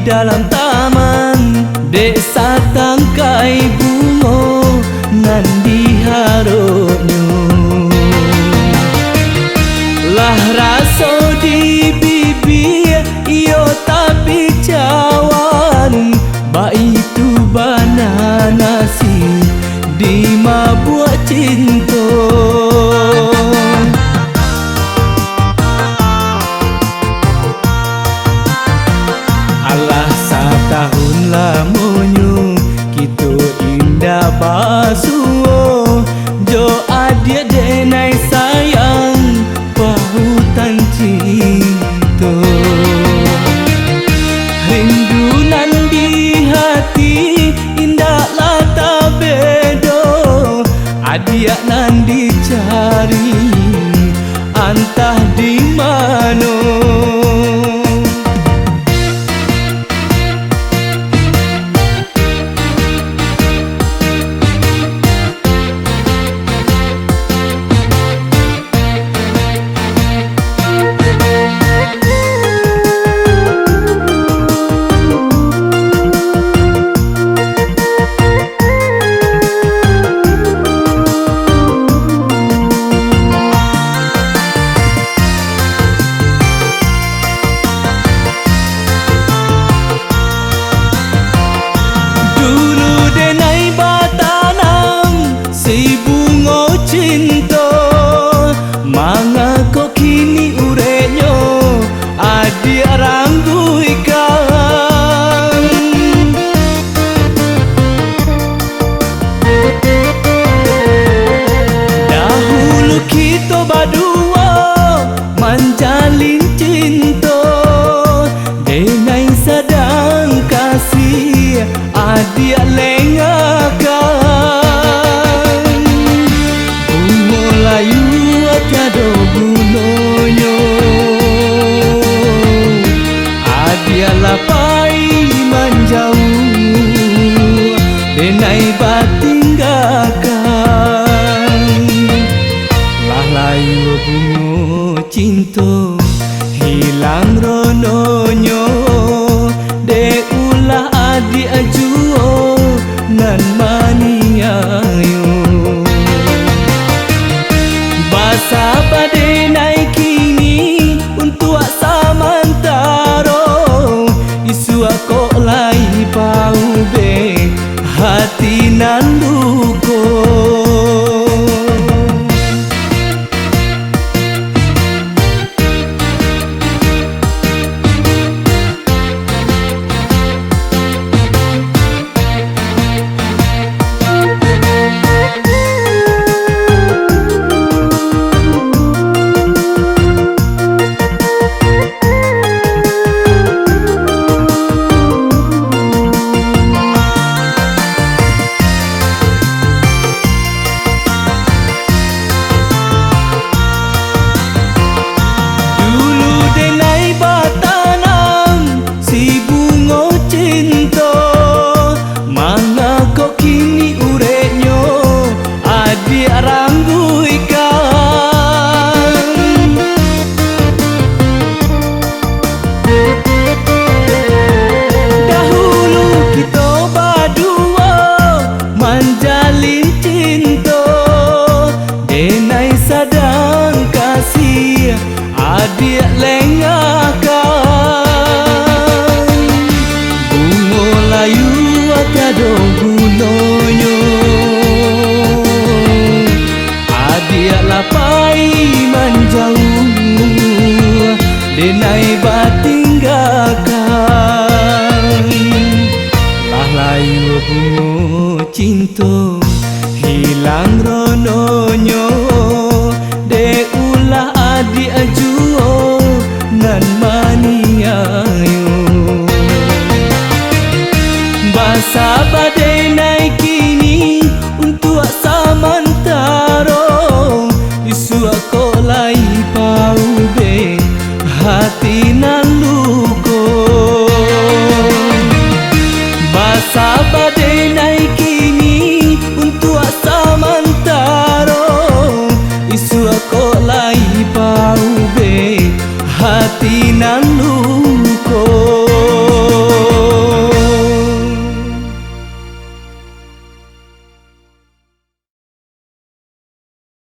dalam taman, desa tangkai bungo nan diharapnyo. Lah raso di bibir iyo tapi cawan, baitu bana nasi di mabuk cinta. Alah setahun lamonyo kita indah basuo, jo adia denai sayang pautan cinta. Rindunan di hati indah lata bedo, adia nan dicari antah di mano. Menjalin cinta denai sedang kasih adia lengakan. Bungo layu tiada gunanya, adia lapai menjauh denai batinggalkan. Lah layu bungo cinta hilang rononyo, de ulah adik ajuo nan maniayo. Basa pada naik kini untuk samantaro, isu aku lai pau be hati nan duko. Adik lengakan, bungo layu tiada gunanya, adik lapai menjauh denai batinggalkan. Lah layu bungo cinta hilang rononyo, de ulah adik ajuo nan maniayo. Basa badai naik kini untuk samantaro, isu aku lai pau be hati nan luko. Basa badai naik kini untuk samantaro, isu aku lai pau be hati